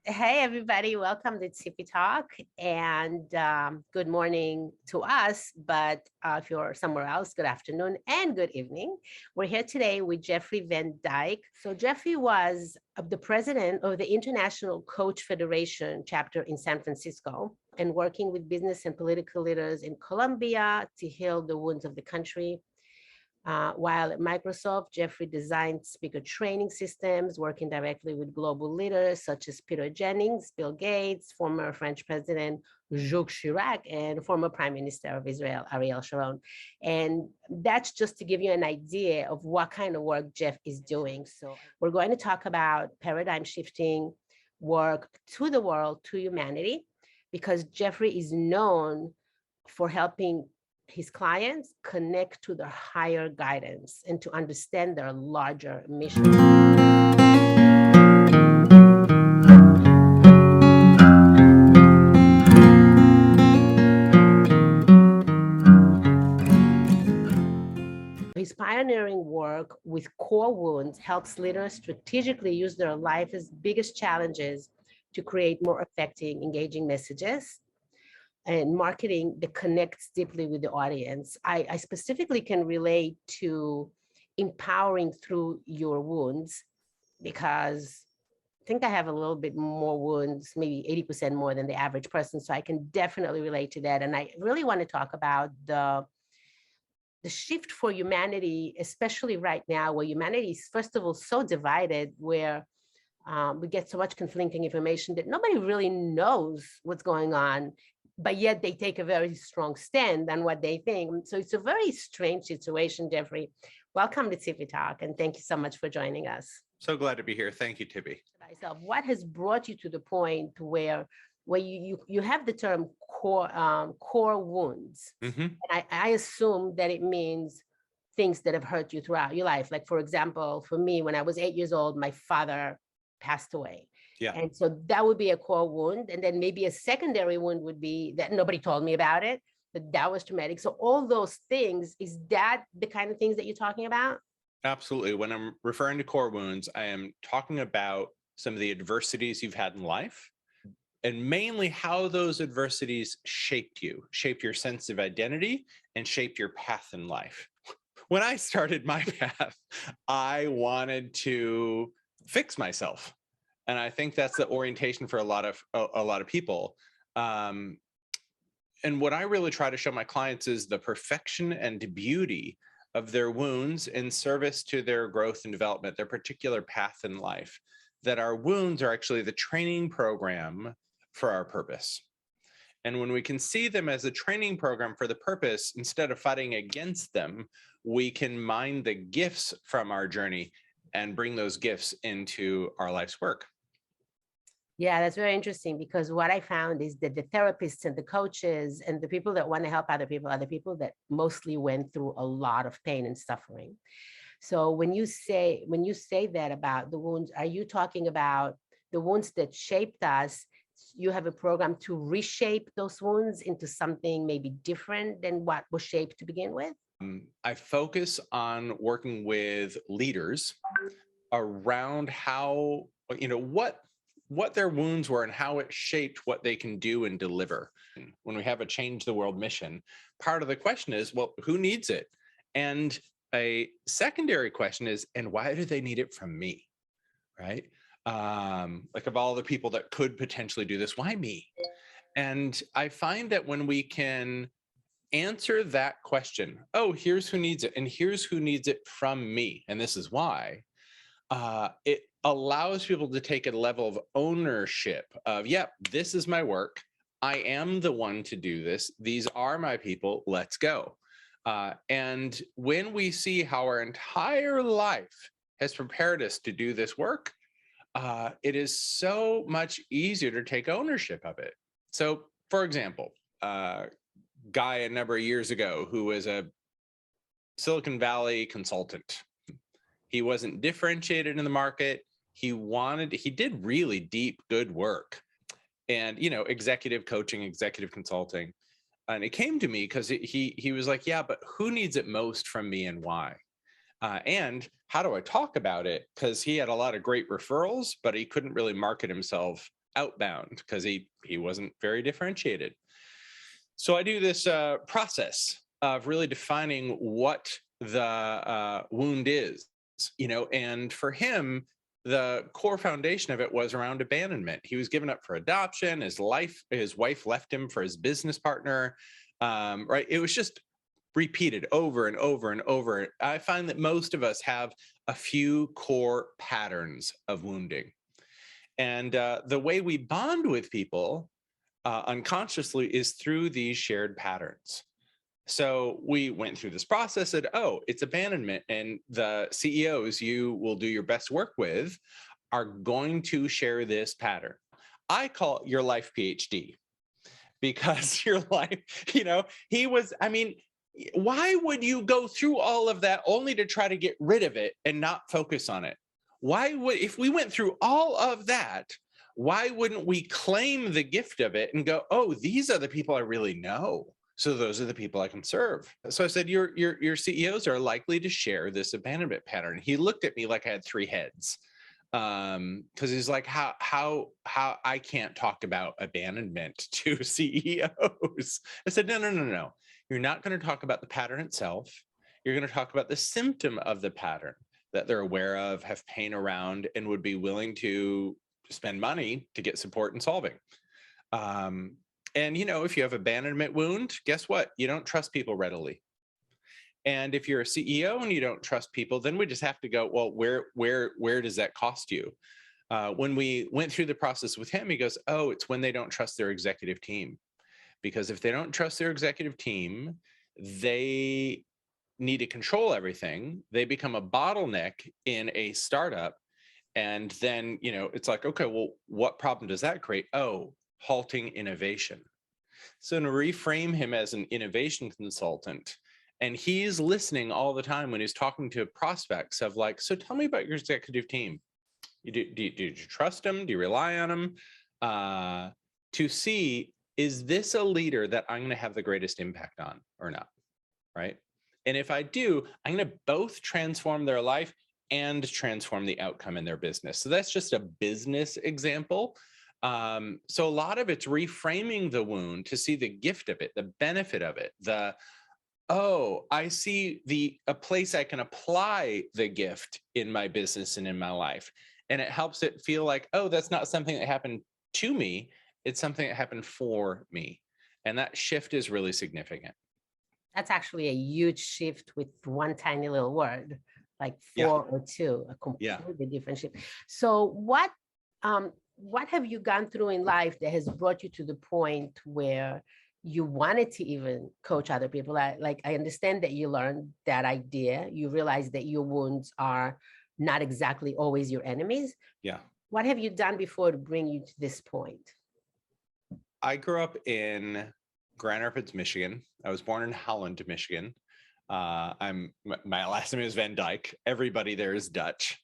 Hey, everybody, welcome to Tippy Talk. And good morning to us. But if you're somewhere else, good afternoon and good evening. We're here today with Jeffrey Van Dyke. So, Jeffrey was the president of the International Coach Federation chapter in San Francisco and working with business and political leaders in Colombia to heal the wounds of the country. While at Microsoft, Jeffrey designed speaker training systems, working directly with global leaders such as Peter Jennings, Bill Gates, former French President Jacque Chirac, and former Prime Minister of Israel, Ariel Sharon. And that's just to give you an idea of what kind of work Jeff is doing. So we're going to talk about paradigm shifting work to the world, to humanity, because Jeffrey is known for helping his clients connect to their higher guidance and to understand their larger mission. His pioneering work with core wounds helps leaders strategically use their life's biggest challenges to create more effective, engaging messages and marketing that connects deeply with the audience. I specifically can relate to empowering through your wounds because I think I have a little bit more wounds, maybe 80% more than the average person. So I can definitely relate to that. And I really want to talk about the shift for humanity, especially right now, where humanity is, first of all, so divided, where we get so much conflicting information that nobody really knows what's going on, but yet they take a very strong stand on what they think. So it's a very strange situation, Jeffrey. Welcome to TV Talk, and thank you so much for joining us. So glad to be here. Thank you, Tibby. Myself, what has brought you to the point where you have the term core wounds, hmm and I assume that it means things that have hurt you throughout your life. Like, for example, for me, when I was 8 years old, my father passed away. Yeah. And so that would be a core wound. And then maybe a secondary wound would be that nobody told me about it, but that was traumatic. So all those things, is that the kind of things that you're talking about? Absolutely. When I'm referring to core wounds, I am talking about some of the adversities you've had in life and mainly how those adversities shaped your sense of identity and shaped your path in life. When I started my path, I wanted to fix myself. And I think that's the orientation for a lot of people. Um, and what I really try to show my clients is the perfection and beauty of their wounds in service to their growth and development, their particular path in life, that our wounds are actually the training program for our purpose. And when we can see them as a training program for the purpose, instead of fighting against them, we can mine the gifts from our journey and bring those gifts into our life's work. Yeah, that's very interesting because what I found is that the therapists and the coaches and the people that want to help other people are the people that mostly went through a lot of pain and suffering. So when you say that about the wounds, are you talking about the wounds that shaped us? You have a program to reshape those wounds into something maybe different than what was shaped to begin with? I focus on working with leaders around how, what their wounds were and how it shaped what they can do and deliver. When we have a change the world mission, part of the question is, well, who needs it? And a secondary question is, and why do they need it from me? Right? Like, of all the people that could potentially do this, why me? And I find that when we can answer that question, oh, here's who needs it, and here's who needs it from me, and this is why, it allows people to take a level of ownership of, yep, this is my work. I am the one to do this. These are my people. Let's go. And when we see how our entire life has prepared us to do this work, it is so much easier to take ownership of it. So, for example, guy a number of years ago who was a Silicon Valley consultant. He wasn't differentiated in the market. He did really deep, good work and, executive coaching, executive consulting. And it came to me because he was like, yeah, but who needs it most from me and why? And how do I talk about it? Because he had a lot of great referrals, but he couldn't really market himself outbound because he wasn't very differentiated. So I do this process of really defining what the wound is, and for him, the core foundation of it was around abandonment. He was given up for adoption. His wife left him for his business partner. Right. It was just repeated over and over and over. I find that most of us have a few core patterns of wounding. And the way we bond with people unconsciously is through these shared patterns. So we went through this process, said, oh, it's abandonment. And the CEOs you will do your best work with are going to share this pattern. I call it your life PhD, because your life, why would you go through all of that only to try to get rid of it and not focus on it? If we went through all of that, why wouldn't we claim the gift of it and go, oh, these are the people I really know, so those are the people I can serve? So I said, your CEOs are likely to share this abandonment pattern. He looked at me like I had three heads, because he's like, how I can't talk about abandonment to CEOs. I said, no. You're not going to talk about the pattern itself. You're going to talk about the symptom of the pattern that they're aware of, have pain around, and would be willing to spend money to get support in solving. And if you have abandonment wound, guess what? You don't trust people readily. And if you're a CEO and you don't trust people, then we just have to go, well, where does that cost you? When we went through the process with him, he goes, oh, it's when they don't trust their executive team. Because if they don't trust their executive team, they need to control everything. They become a bottleneck in a startup. And then, it's like, okay, well, what problem does that create? Oh, halting innovation. So to reframe him as an innovation consultant, and he's listening all the time when he's talking to prospects of like, so tell me about your executive team. Do you trust them? Do you rely on them? To see, is this a leader that I'm going to have the greatest impact on or not? Right. And if I do, I'm going to both transform their life and transform the outcome in their business. So that's just a business example. So a lot of it's reframing the wound to see the gift of it, the benefit of it, I see a place I can apply the gift in my business and in my life. And it helps it feel like, oh, that's not something that happened to me. It's something that happened for me. And that shift is really significant. That's actually a huge shift with one tiny little word, like four or two, a completely different shift. So what have you gone through in life that has brought you to the point where you wanted to even coach other people? I understand that you learned that idea. You realize that your wounds are not exactly always your enemies. Yeah. What have you done before to bring you to this point? I grew up in Grand Rapids, Michigan. I was born in Holland, Michigan. My last name is Van Dyke. Everybody there is Dutch.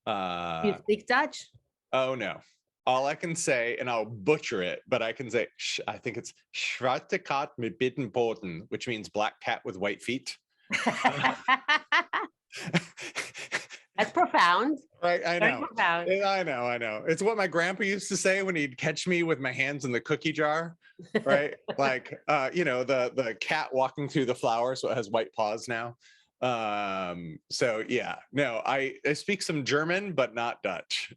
You speak Dutch? Oh no. All I can say, and I'll butcher it, but I can say, I think it's Zwarte Kat met witte poten, which means black cat with white feet. That's profound. Right, I know. Very profound. I know. It's what my grandpa used to say when he'd catch me with my hands in the cookie jar, right? Like, the cat walking through the flower, so it has white paws now. So yeah, no, I speak some German, but not Dutch.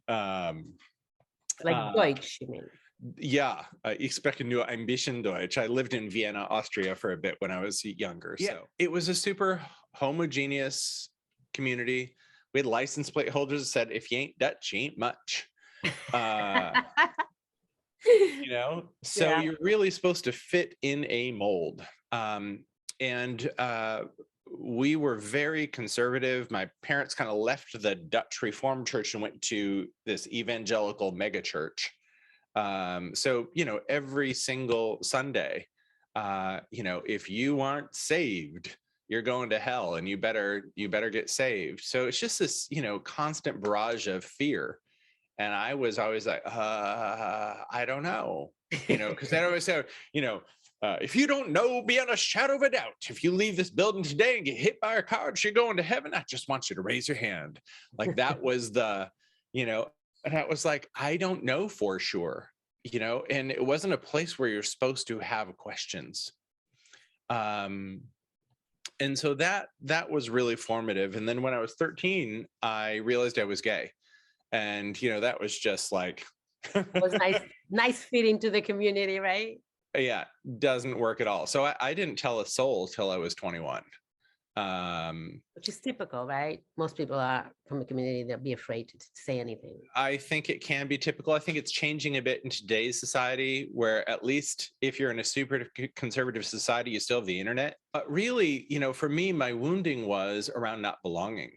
Like Deutsch, you mean? Yeah, ich spreche nur ein bisschen Deutsch. I lived in Vienna, Austria for a bit when I was younger. Yeah. So it was a super homogeneous community. We had license plate holders that said, if you ain't Dutch, you ain't much. So you're really supposed to fit in a mold. We were very conservative. My parents kind of left the Dutch Reformed Church and went to this evangelical mega church. So, every single Sunday, if you aren't saved, you're going to hell and you better get saved. So it's just this, constant barrage of fear. And I was always like, I don't know, because I always say, if you don't know beyond a shadow of a doubt, if you leave this building today and get hit by a car, you're going to heaven. I just want you to raise your hand. Like that was and that was like, I don't know for sure. and it wasn't a place where you're supposed to have questions. And so that was really formative. And then when I was 13, I realized I was gay. And, that was just like, It was nice fit into the community, right? yeah, doesn't work at all. So I didn't tell a soul till I was 21. Which is typical, right? Most people are from the community, they'll be afraid to say anything. I think it can be typical. I think it's changing a bit in today's society, where at least if you're in a super conservative society, you still have the internet. But really, for me, my wounding was around not belonging.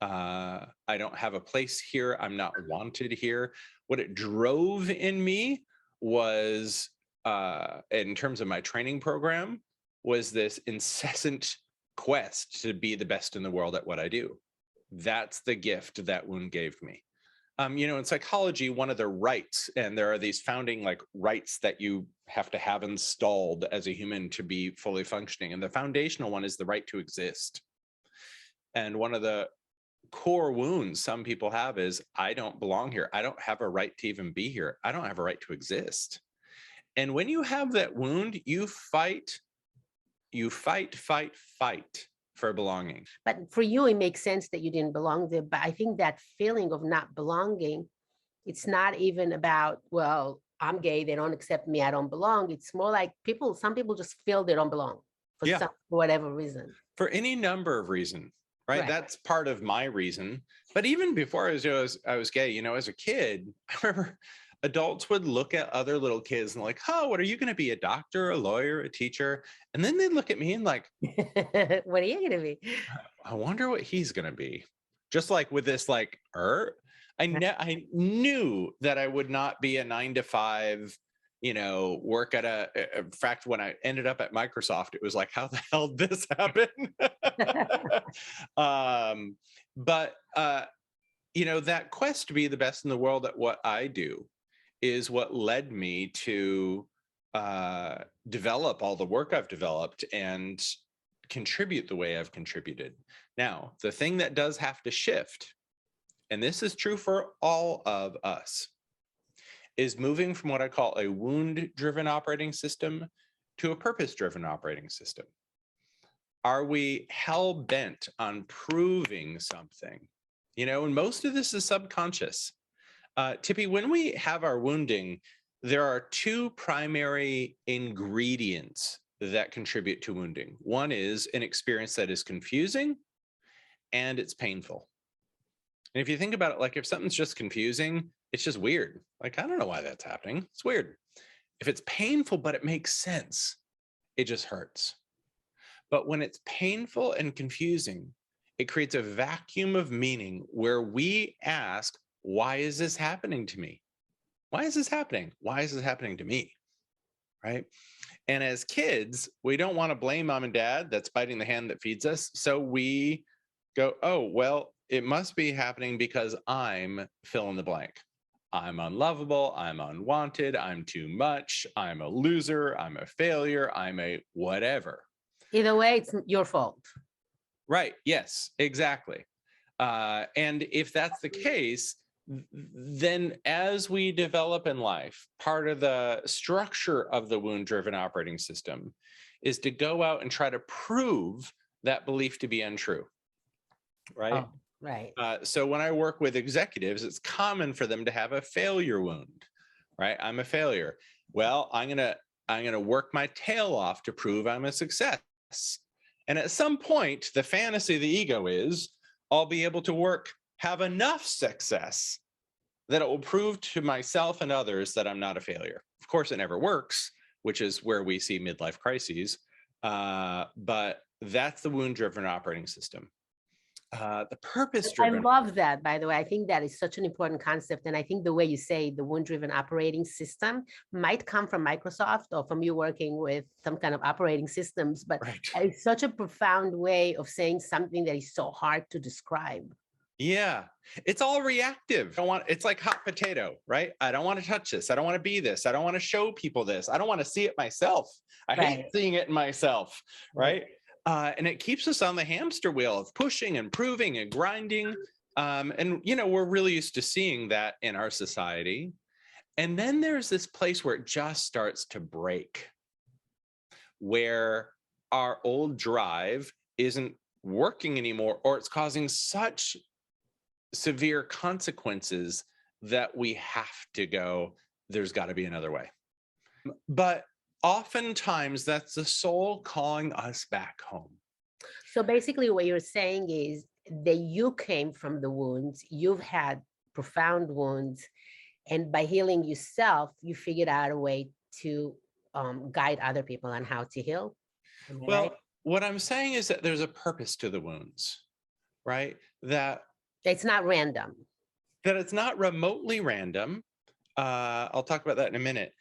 I don't have a place here. I'm not wanted here. What it drove in me was, in terms of my training program, was this incessant quest to be the best in the world at what I do. That's the gift that wound gave me. In psychology, one of the rights, and there are these founding rights that you have to have installed as a human to be fully functioning. And the foundational one is the right to exist. And one of the core wounds some people have is, I don't belong here. I don't have a right to even be here. I don't have a right to exist. And when you have that wound, you fight for belonging. But for you, it makes sense that you didn't belong there. But I think that feeling of not belonging, it's not even about, well, I'm gay, they don't accept me, I don't belong. It's more like some people just feel they don't belong for whatever reason. For any number of reasons, right? That's part of my reason. But even before I was gay, as a kid, I remember adults would look at other little kids and like, oh, what are you going to be? A doctor, a lawyer, a teacher? And then they'd look at me and like, what are you going to be? I wonder what he's going to be. Just like with this, I knew that I would not be a 9-to-5, work at in fact, when I ended up at Microsoft, it was like, how the hell did this happen? But that quest to be the best in the world at what I do is what led me to develop all the work I've developed and contribute the way I've contributed. Now, the thing that does have to shift, and this is true for all of us, is moving from what I call a wound-driven operating system to a purpose-driven operating system. Are we hell-bent on proving something? And most of this is subconscious. Tippy, when we have our wounding, there are two primary ingredients that contribute to wounding. One is an experience that is confusing and it's painful. And if you think about it, if something's just confusing, it's just weird. I don't know why that's happening. It's weird. If it's painful, but it makes sense, it just hurts. But when it's painful and confusing, it creates a vacuum of meaning where we ask, why is this happening to me? Why is this happening? Why is this happening to me? Right? And as kids, we don't want to blame mom and dad that's biting the hand that feeds us. So we go, oh, well, it must be happening because I'm fill in the blank. I'm unlovable. I'm unwanted. I'm too much. I'm a loser. I'm a failure. I'm a whatever. Either way, it's your fault. Right. Yes, exactly. And if that's the case, then as we develop in life, part of the structure of the wound-driven operating system is to go out and try to prove that belief to be untrue. Right? Oh, right. So when I work with executives, it's common for them to have a failure wound. Right? I'm a failure. Well, I'm gonna work my tail off to prove I'm a success. And at some point, the fantasy of the ego is, I'll be able to have enough success that it will prove to myself and others that I'm not a failure. Of course, it never works, which is where we see midlife crises. But that's the wound-driven operating system. The purpose-driven. I love that, by the way. I think that is such an important concept. And I think the way you say the wound-driven operating system might come from Microsoft or from you working with some kind of operating systems, but it's such a profound way of saying something that is so hard to describe. Yeah, it's all reactive. It's like hot potato, right? I don't want to touch this. I don't want to be this. I don't want to show people this. I don't want to see it myself. I hate seeing it in myself, right? And it keeps us on the hamster wheel of pushing and proving and grinding. And, we're really used to seeing that in our society. And then there's this place where it just starts to break, where our old drive isn't working anymore, or it's causing such severe consequences that we have to go, there's got to be another way. But oftentimes that's the soul calling us back home. So basically what you're saying is that you came from the wounds, you've had profound wounds, and by healing yourself, you figured out a way to guide other people on how to heal. Am I Well, right? what I'm saying is that there's a purpose to the wounds, right? That It's not random. it's not remotely random. I'll talk about that in a minute.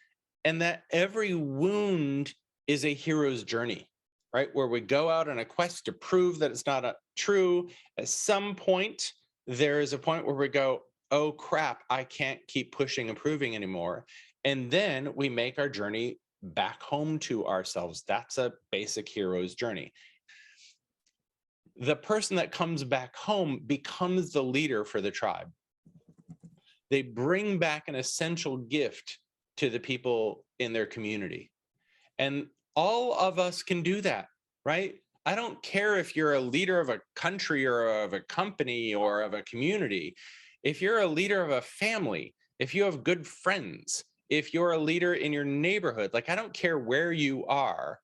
And that every wound is a hero's journey, right? Where we go out on a quest to prove that it's not true. At some point, there is a point where we go, oh crap, I can't keep pushing and proving anymore. And then we make our journey back home to ourselves. That's a basic hero's journey. The person that comes back home becomes the leader for the tribe. They bring back an essential gift to the people in their community. And all of us can do that, right? I don't care if you're a leader of a country or of a company or of a community. If you're a leader of a family, if you have good friends, if you're a leader in your neighborhood, like I don't care where you are.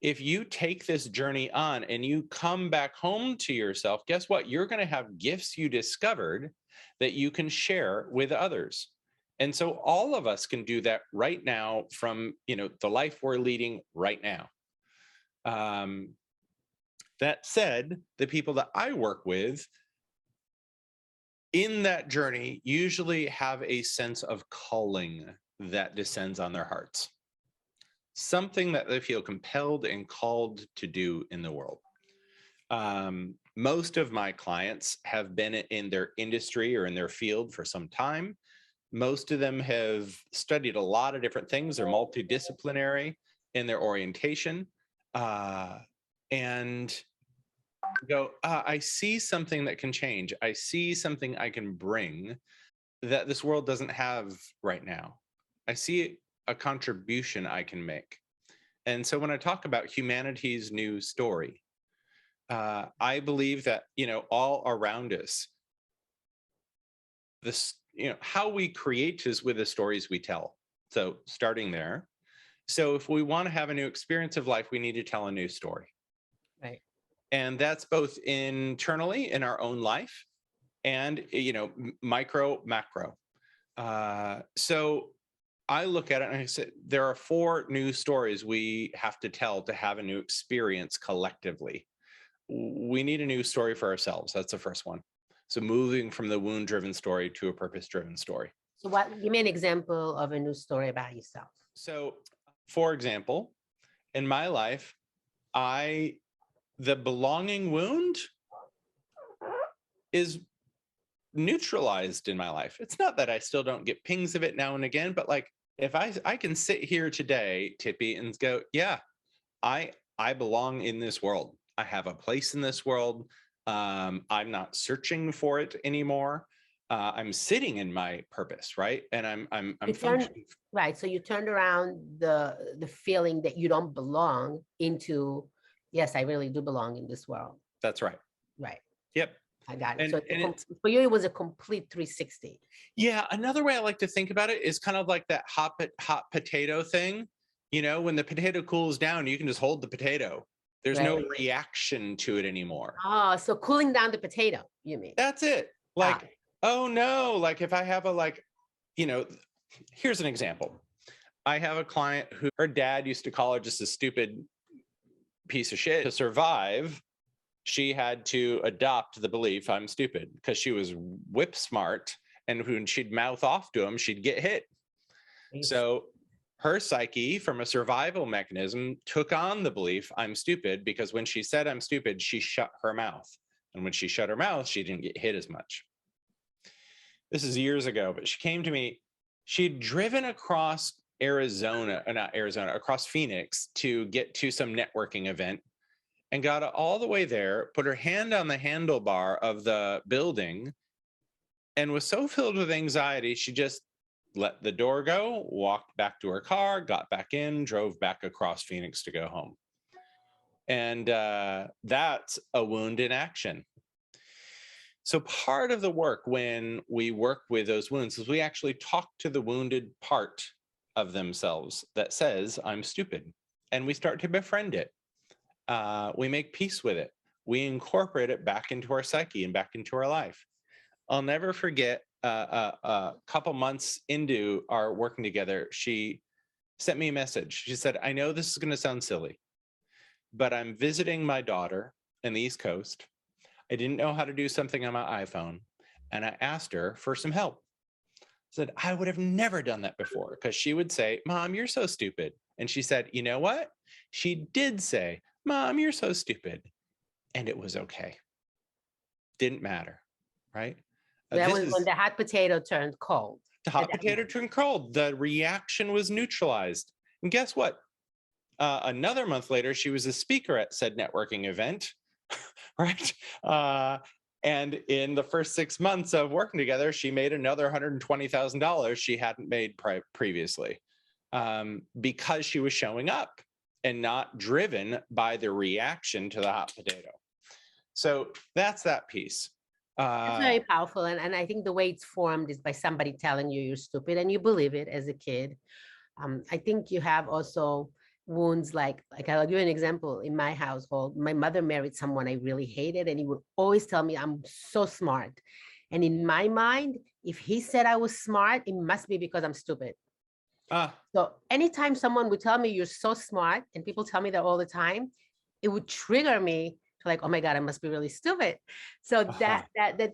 If you take this journey on and you come back home to yourself, guess what? You're going to have gifts you discovered that you can share with others. And so all of us can do that right now from, the life we're leading right now. That said, the people that I work with in that journey usually have a sense of calling that descends on their hearts, something that they feel compelled and called to do in the world. Most of my clients have been in their industry or in their field for some time. Most of them have studied a lot of different things. They're multidisciplinary in their orientation. And go, I see something that can change. I see something I can bring that this world doesn't have right now. I see a contribution I can make. And so when I talk about humanity's new story, I believe that, all around us, this, how we create is with the stories we tell. So starting there. So if we want to have a new experience of life, we need to tell a new story. Right. And that's both internally in our own life and, micro, macro. So I look at it and I say, there are 4 new stories we have to tell to have a new experience collectively. We need a new story for ourselves. That's the first one. So moving from the wound-driven story to a purpose-driven story. So give me an example of a new story about yourself. So, for example, in my life, the belonging wound is neutralized in my life. It's not that I still don't get pings of it now and again, but like if I can sit here today, Tippy, and go, yeah, I belong in this world. I have a place in this world. I'm not searching for it anymore. I'm sitting in my purpose, right? And I'm functioning. Right. So you turned around the feeling that you don't belong into, yes, I really do belong in this world. That's right. Right. Yep. I got it. And so for you, it was a complete 360. Yeah. Another way I like to think about it is kind of like that hot potato thing. When the potato cools down, you can just hold the potato. There's right. no reaction to it anymore. Oh, so cooling down the potato, you mean? That's it. Like, oh no, like if I have here's an example. I have a client who her dad used to call her just a stupid piece of shit. To survive, she had to adopt the belief I'm stupid because she was whip smart. And when she'd mouth off to him, she'd get hit. So her psyche, from a survival mechanism, took on the belief I'm stupid because when she said I'm stupid, she shut her mouth. And when she shut her mouth, she didn't get hit as much. This is years ago, but she came to me. She'd driven across across Phoenix to get to some networking event and got all the way there, put her hand on the handlebar of the building and was so filled with anxiety, she just let the door go, walked back to her car, got back in, drove back across Phoenix to go home. And that's a wound in action. So part of the work when we work with those wounds is we actually talk to the wounded part of themselves that says, I'm stupid. And we start to befriend it. We make peace with it. We incorporate it back into our psyche and back into our life. I'll never forget a couple months into our working together, she sent me a message. She said, I know this is going to sound silly, but I'm visiting my daughter in the East Coast. I didn't know how to do something on my iPhone. And I asked her for some help. I said, I would have never done that before, because she would say, Mom, you're so stupid. And she said, you know what? She did say, Mom, you're so stupid. And it was okay. Didn't matter, right? That was when the hot potato turned cold. The hot potato turned cold. The reaction was neutralized. And guess what? Another month later, she was a speaker at said networking event, right? And in the first 6 months of working together, she made another $120,000 she hadn't made previously, because she was showing up and not driven by the reaction to the hot potato. So that's that piece. It's very powerful. And I think the way it's formed is by somebody telling you you're stupid and you believe it as a kid. I think you have also wounds like I'll give you an example. In my household, my mother married someone I really hated, and he would always tell me I'm so smart. And in my mind, if he said I was smart, it must be because I'm stupid. So anytime someone would tell me you're so smart, and people tell me that all the time, it would trigger me to like, oh my God, I must be really stupid. So that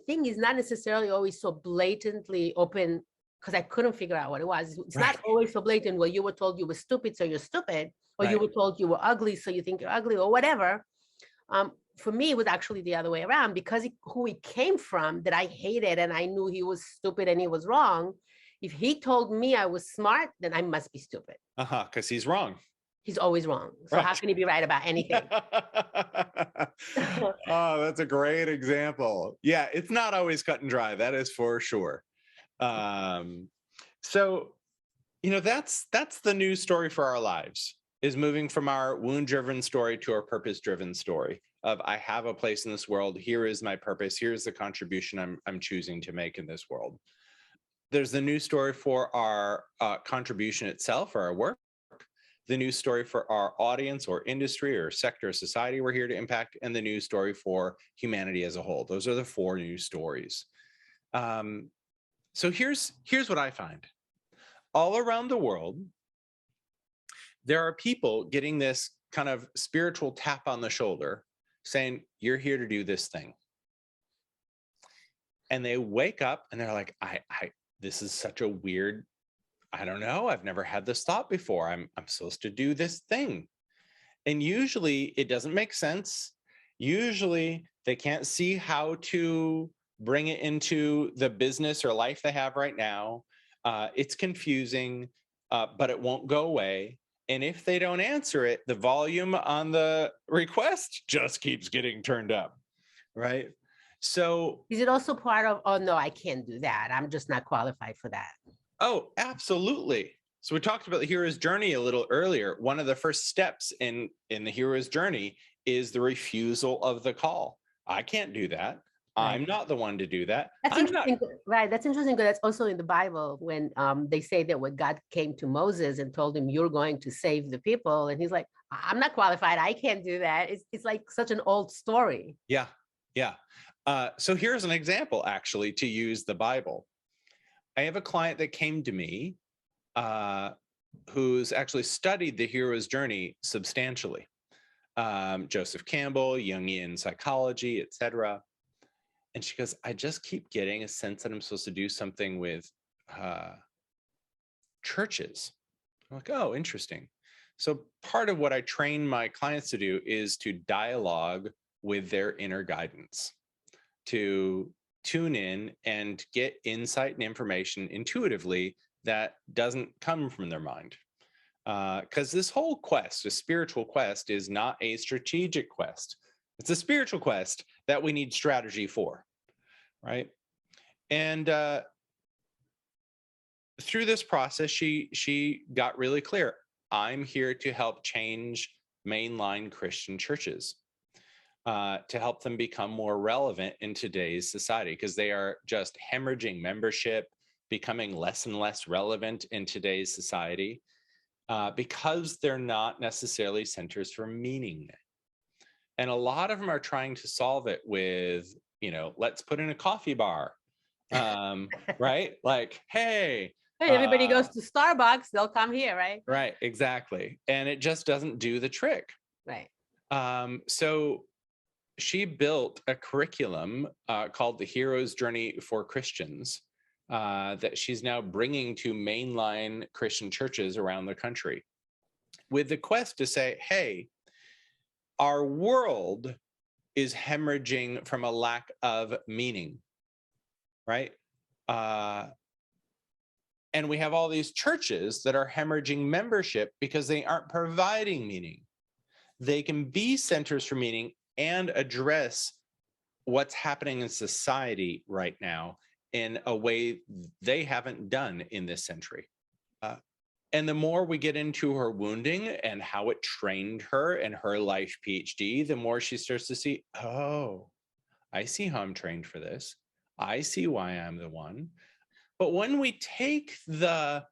thing is not necessarily always so blatantly open, because I couldn't figure out what it was. It's not always so blatant. Well, you were told you were stupid, so you're stupid, or you were told you were ugly, so you think you're ugly, or whatever. For me, it was actually the other way around, because who he came from that I hated, and I knew he was stupid and he was wrong. If he told me I was smart, then I must be stupid. Because he's wrong. He's always wrong. So how can he be right about anything? Oh, that's a great example. Yeah, it's not always cut and dry. That is for sure. So, that's the news story for our lives, is moving from our wound-driven story to our purpose-driven story of, I have a place in this world. Here is my purpose. Here's the contribution I'm choosing to make in this world. There's the news story for our contribution itself, or our work, the news story for our audience or industry or sector of society we're here to impact, and the news story for humanity as a whole. Those are the 4 news stories. So here's what I find. All around the world, there are people getting this kind of spiritual tap on the shoulder saying, you're here to do this thing. And they wake up and they're like, this is such a weird, I don't know, I've never had this thought before. I'm supposed to do this thing. And usually it doesn't make sense. Usually they can't see how to bring it into the business or life they have right now. It's confusing, but it won't go away. And if they don't answer it, the volume on the request just keeps getting turned up, right? So is it also part of, oh no, I can't do that, I'm just not qualified for that? Oh, absolutely. So we talked about the hero's journey a little earlier. One of the first steps in the hero's journey is the refusal of the call. I can't do that. I'm not the one to do that. That's interesting, right? That's interesting, because that's also in the Bible when they say that when God came to Moses and told him, you're going to save the people, and he's like, I'm not qualified, I can't do that. It's like such an old story. Yeah. So here's an example, actually, to use the Bible. I have a client that came to me who's actually studied the hero's journey substantially. Joseph Campbell, Jungian psychology, etc. And she goes, I just keep getting a sense that I'm supposed to do something with churches. I'm like, oh, interesting. So part of what I train my clients to do is to dialogue with their inner guidance, to tune in and get insight and information intuitively that doesn't come from their mind. Because this whole quest, a spiritual quest, is not a strategic quest. It's a spiritual quest that we need strategy for, right? And through this process, she got really clear. I'm here to help change mainline Christian churches, to help them become more relevant in today's society, because they are just hemorrhaging membership, becoming less and less relevant in today's society, because they're not necessarily centers for meaning. And a lot of them are trying to solve it with, let's put in a coffee bar, right? Like, hey, Hey, everybody goes to Starbucks, they'll come here, right? right, exactly. And it just doesn't do the trick. Right. So she built a curriculum called the Hero's Journey for Christians, that she's now bringing to mainline Christian churches around the country, with the quest to say, hey, our world is hemorrhaging from a lack of meaning, right? And we have all these churches that are hemorrhaging membership because they aren't providing meaning. They can be centers for meaning and address what's happening in society right now in a way they haven't done in this century. And the more we get into her wounding and how it trained her and her life PhD, the more she starts to see, oh, I see how I'm trained for this. I see why I'm the one. But when we take the,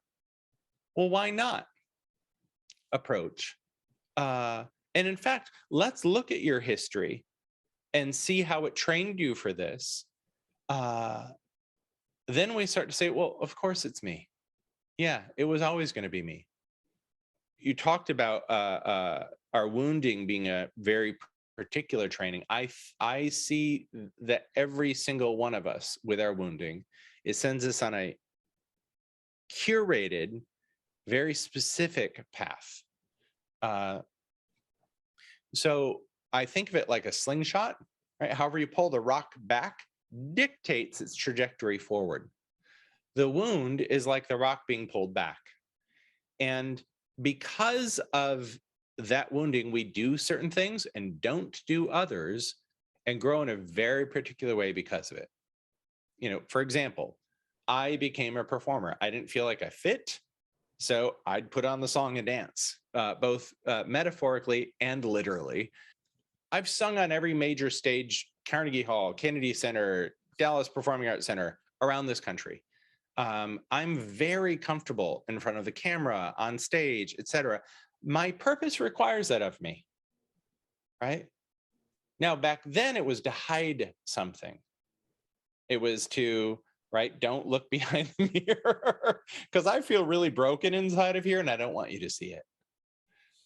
well, why not approach? And in fact, let's look at your history and see how it trained you for this. Then we start to say, well, of course it's me. Yeah, it was always going to be me. You talked about our wounding being a very particular training. I see that every single one of us with our wounding, it sends us on a curated, very specific path. So I think of it like a slingshot, right? However you pull the rock back dictates its trajectory forward. The wound is like the rock being pulled back. And because of that wounding, we do certain things and don't do others, and grow in a very particular way because of it. For example, I became a performer. I didn't feel like I fit, so I'd put on the song and dance, both metaphorically and literally. I've sung on every major stage, Carnegie Hall, Kennedy Center, Dallas Performing Arts Center, around this country. I'm very comfortable in front of the camera, on stage, etc. My purpose requires that of me, right? Now, back then it was to hide something. It was to, right, don't look behind the mirror, because I feel really broken inside of here and I don't want you to see it.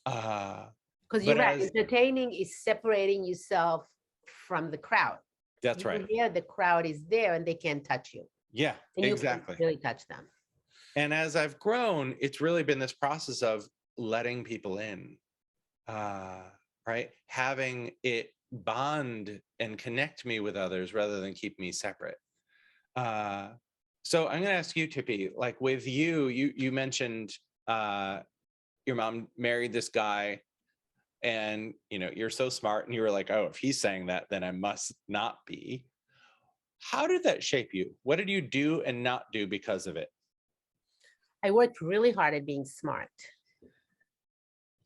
Because you're right, entertaining is separating yourself from the crowd. That's right. Here, the crowd is there and they can't touch you. Yeah, and exactly. You can really touch them. And as I've grown, it's really been this process of letting people in, right? Having it bond and connect me with others rather than keep me separate. So I'm going to ask you, Tippy, like with you mentioned your mom married this guy, and you're so smart, and you were like, oh, if he's saying that, then I must not be. How did that shape you? What did you do and not do because of it? I worked really hard at being smart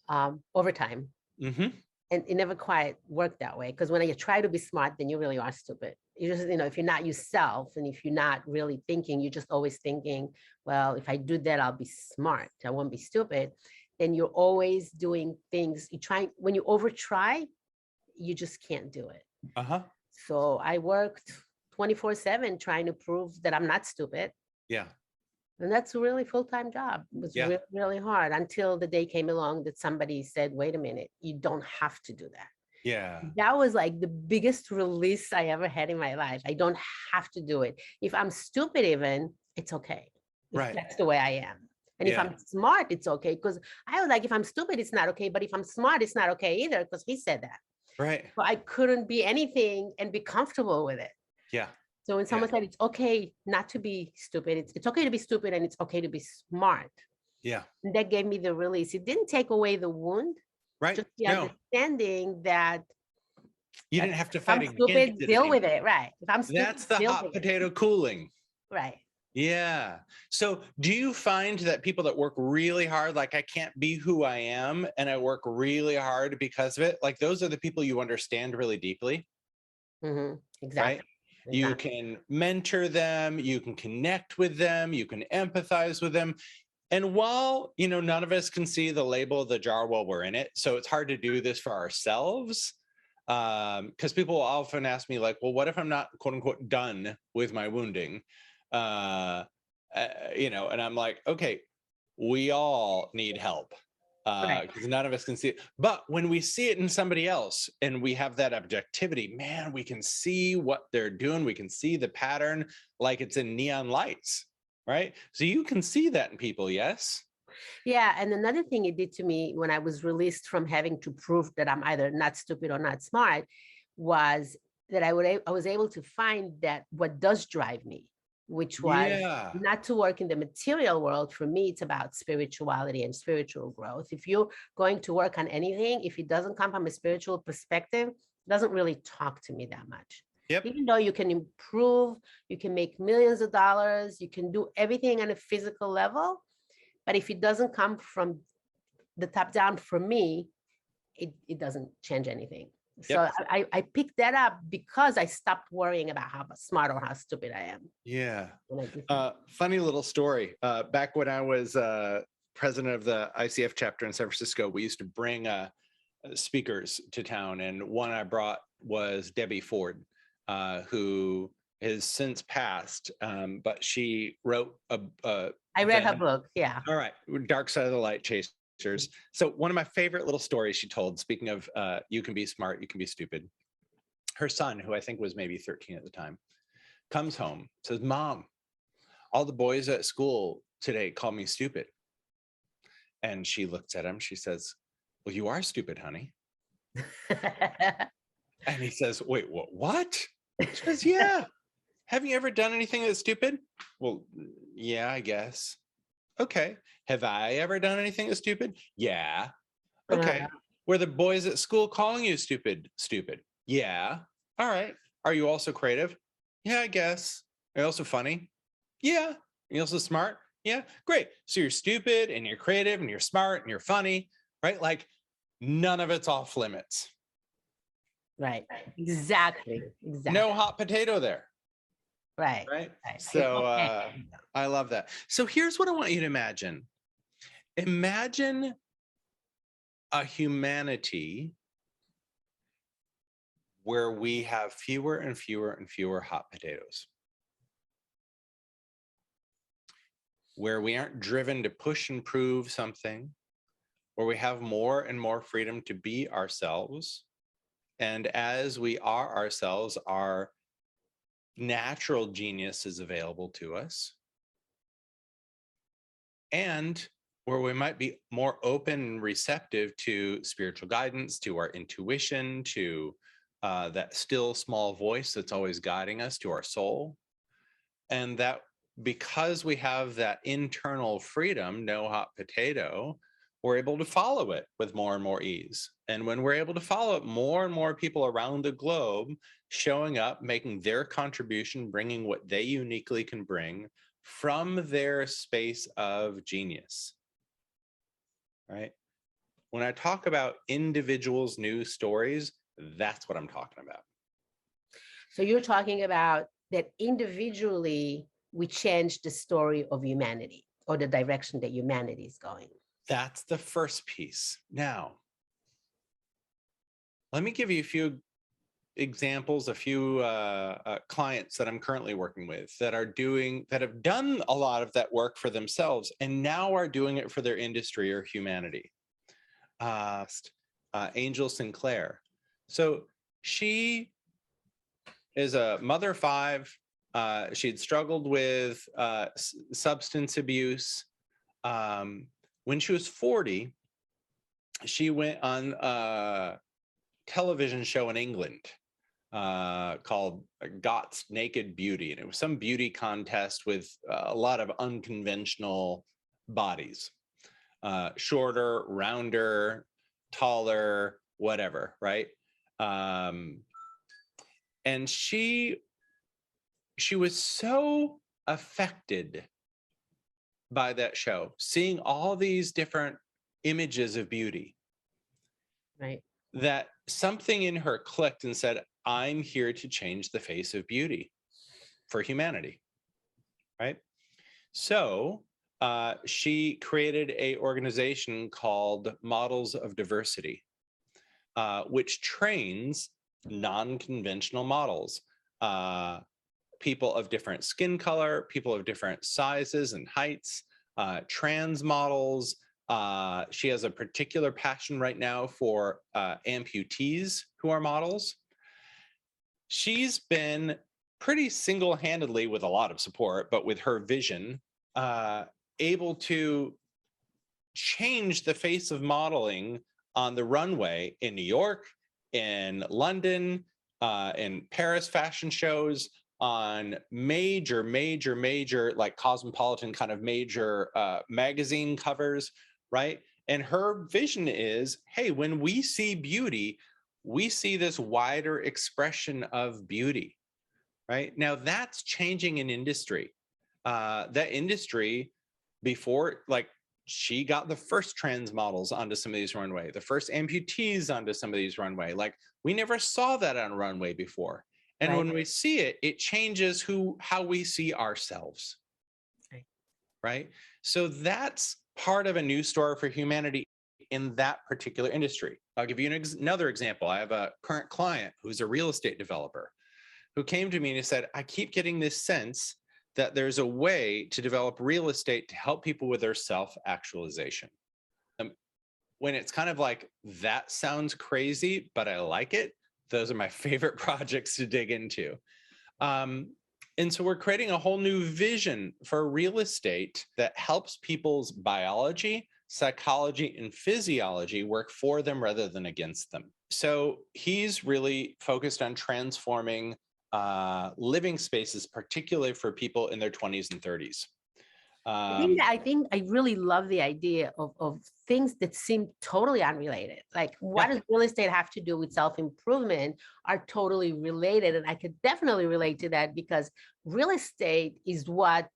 over time. Mm-hmm. And it never quite worked that way, because when you try to be smart, then you really are stupid. You just, if you're not yourself and if you're not really thinking, you're just always thinking, well, if I do that, I'll be smart. I won't be stupid. Then you're always doing things. When you over try, you just can't do it. Uh-huh. So I worked 24/7 trying to prove that I'm not stupid. Yeah. And that's a really full-time job. It was really, really hard until the day came along that somebody said, wait a minute, you don't have to do that. Yeah. That was like the biggest release I ever had in my life. I don't have to do it. If I'm stupid even, it's okay. Right. That's the way I am. And if I'm smart, it's okay. Because I was like, if I'm stupid, it's not okay. But if I'm smart, it's not okay either, because he said that. Right. So I couldn't be anything and be comfortable with it. Yeah. So when someone said it's okay not to be stupid, it's okay to be stupid and it's okay to be smart. Yeah. And that gave me the release. It didn't take away the wound. Right. Just the understanding that you didn't have to fight against stupid, deal with it. Right. If I'm stupid, that's the hot potato cooling. Right. Yeah. So do you find that people that work really hard, like I can't be who I am and I work really hard because of it, like those are the people you understand really deeply, right? Exactly. You Exactly. can mentor them, you can connect with them, you can empathize with them. And while, none of us can see the label of the jar while we're in it, so it's hard to do this for ourselves. Because people often ask me, like, well, what if I'm not quote unquote done with my wounding? Uh, and I'm like, okay, we all need help Right. because none of us can see it. But when we see it in somebody else and we have that objectivity, man, we can see what they're doing. We can see the pattern like it's in neon lights, right? So you can see that in people, yes? Yeah. And another thing it did to me when I was released from having to prove that I'm either not stupid or not smart was that I was able to find that what does drive me, which was Yeah. not to work in the material world. For me, it's about spirituality and spiritual growth. If you're going to work on anything, if it doesn't come from a spiritual perspective, it doesn't really talk to me that much. Yep. Even though you can improve, you can make millions of dollars, you can do everything on a physical level, but if it doesn't come from the top down for me, it doesn't change anything. So Yep. I picked that up because I stopped worrying about how smart or how stupid I am. Yeah. And I just, Funny little story. Back when I was president of the ICF chapter in San Francisco, we used to bring speakers to town, and one I brought was Debbie Ford, who has since passed, but she wrote I read her the book. Yeah. all right, Dark Side of the Light Chasers. So one of my favorite little stories she told, speaking of you can be smart, you can be stupid. Her son, who I think was maybe 13 at the time, comes home, says, Mom, all the boys at school today call me stupid. And she looks at him, she says, well, you are stupid, honey. And he says, wait, what? She says, yeah. Have you ever done anything that's stupid? Well, yeah, I guess. Okay. Have I ever done anything that's stupid? Yeah. Okay. Were the boys at school calling you stupid? Stupid. Yeah. All right. Are you also creative? Yeah, I guess. Are you also funny? Yeah. Are you also smart? Yeah. Great. So you're stupid and you're creative and you're smart and you're funny, right? Like none of it's off limits. Right. Exactly. No Exactly. hot potato there. Right. Right. Right. It's So okay. I love that. So here's what I want you to imagine. Imagine a humanity where we have fewer and fewer and fewer hot potatoes, where we aren't driven to push and prove something, where we have more and more freedom to be ourselves. And as we are ourselves, our natural genius is available to us. And where we might be more open and receptive to spiritual guidance, to our intuition, to that still small voice that's always guiding us, to our soul. And that because we have that internal freedom, no hot potato, we're able to follow it with more and more ease. And when we're able to follow it, more and more people around the globe showing up, making their contribution, bringing what they uniquely can bring from their space of genius, right? When I talk about individuals' news stories, that's what I'm talking about. So you're talking about that individually we change the story of humanity or the direction that humanity is going. That's the first piece. Now, let me give you a few examples, a few clients that I'm currently working with that have done a lot of that work for themselves and now are doing it for their industry or humanity. Angel Sinclair. So she is a mother of five. She'd struggled with substance abuse. When she was 40, she went on a television show in England called Got's Naked Beauty. And it was some beauty contest with a lot of unconventional bodies, shorter, rounder, taller, whatever, right? And she was so affected by that show, seeing all these different images of beauty, Right. that something in her clicked and said, I'm here to change the face of beauty for humanity, right? So she created an organization called Models of Diversity, which trains non-conventional models, people of different skin color, people of different sizes and heights, trans models. She has a particular passion right now for amputees who are models. She's been pretty single-handedly, with a lot of support, but with her vision, able to change the face of modeling on the runway in New York, in London, in Paris fashion shows, on major like cosmopolitan kind of major magazine covers, right? And her vision is, hey, when we see beauty, we see this wider expression of beauty, right? Now that's changing an industry. That industry before, like, she got the first trans models onto some of these runway, the first amputees onto some of these runway. Like, we never saw that on runway before. And Right. when we see it, it changes how we see ourselves. Right. So that's part of a new story for humanity in that particular industry. I'll give you another example. I have a current client who's a real estate developer who came to me and he said, I keep getting this sense that there's a way to develop real estate to help people with their self-actualization. When it's kind of like, that sounds crazy, but I like it. Those are my favorite projects to dig into. And so we're creating a whole new vision for real estate that helps people's biology, psychology, and physiology work for them rather than against them. So he's really focused on transforming living spaces, particularly for people in their 20s and 30s. I think I really love the idea of things that seem totally unrelated. Like, what does real estate have to do with self-improvement are totally related. And I could definitely relate to that, because real estate is what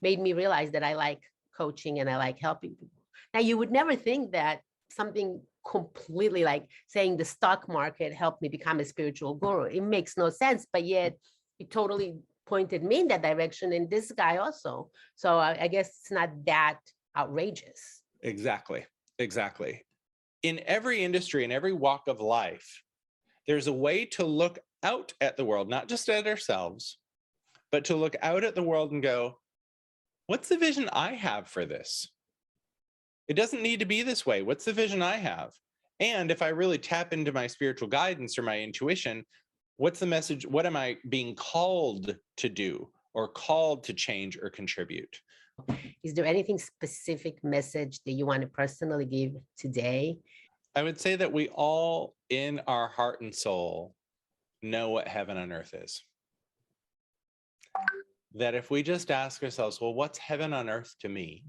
made me realize that I like coaching and I like helping people. Now, you would never think that something completely like saying the stock market helped me become a spiritual guru. It makes no sense, but yet it totally pointed me in that direction, and this guy also. So I guess it's not that outrageous. Exactly. In every industry, in every walk of life, there's a way to look out at the world, not just at ourselves, but to look out at the world and go, what's the vision I have for this? It doesn't need to be this way. What's the vision I have? And if I really tap into my spiritual guidance or my intuition, what's the message? What am I being called to do or called to change or contribute? Is there anything specific message that you want to personally give today? I would say that we all, in our heart and soul, know what heaven on earth is. That if we just ask ourselves, well, what's heaven on earth to me?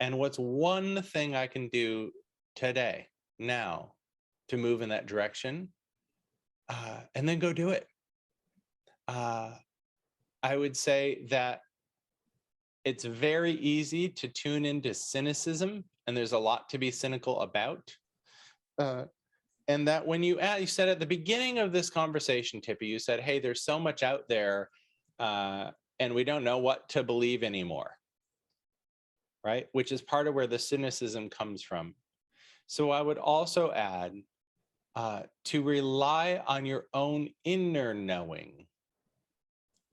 And what's one thing I can do today, now, to move in that direction? And then go do it. I would say that it's very easy to tune into cynicism, and there's a lot to be cynical about. And that when you said at the beginning of this conversation, Tippy, you said, hey, there's so much out there, and we don't know what to believe anymore, right? Which is part of where the cynicism comes from. So I would also add, to rely on your own inner knowing.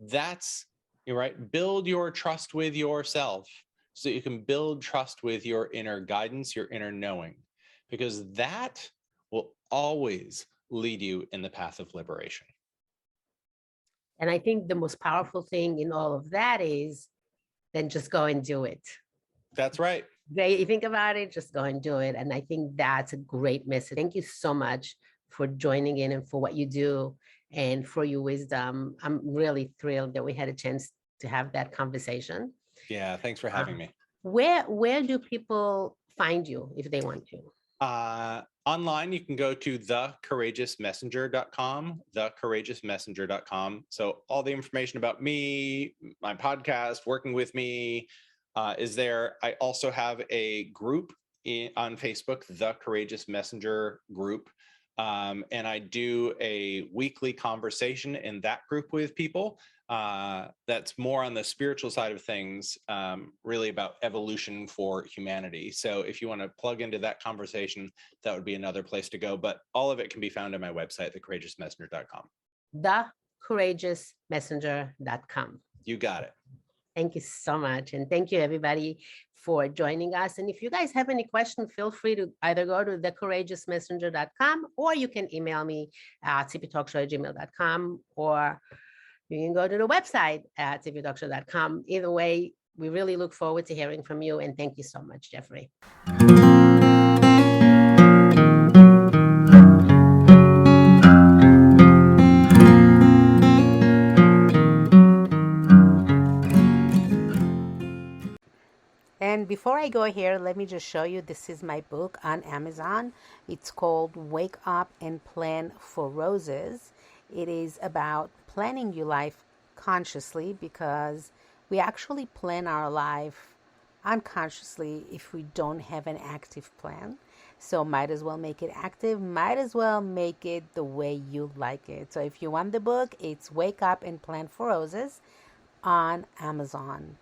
You're right. Build your trust with yourself so you can build trust with your inner guidance, your inner knowing, because that will always lead you in the path of liberation. And I think the most powerful thing in all of that is then just go and do it. That's right. You think about it, just go and do it. And I think that's a great message. Thank you so much for joining in and for what you do and for your wisdom. I'm really thrilled that we had a chance to have that conversation. Yeah, thanks for having me. Where do people find you if they want to? Online, you can go to thecourageousmessenger.com, thecourageousmessenger.com. So all the information about me, my podcast, working with me is there. I also have a group on Facebook, The Courageous Messenger Group. And I do a weekly conversation in that group with people that's more on the spiritual side of things, really about evolution for humanity. So if you want to plug into that conversation, that would be another place to go. But all of it can be found on my website, thecourageousmessenger.com. Thecourageousmessenger.com. You got it. Thank you so much. And thank you, everybody, for joining us. And if you guys have any questions, feel free to either go to thecourageousmessenger.com or you can email me at cptalkshow@gmail.com, or you can go to the website at cptalkshow.com. Either way, we really look forward to hearing from you. And thank you so much, Jeffrey. And before I go here, let me just show you, this is my book on Amazon. It's called Wake Up and Plan for Roses. It is about planning your life consciously, because we actually plan our life unconsciously if we don't have an active plan. So might as well make it active, might as well make it the way you like it. So if you want the book, it's Wake Up and Plan for Roses on Amazon.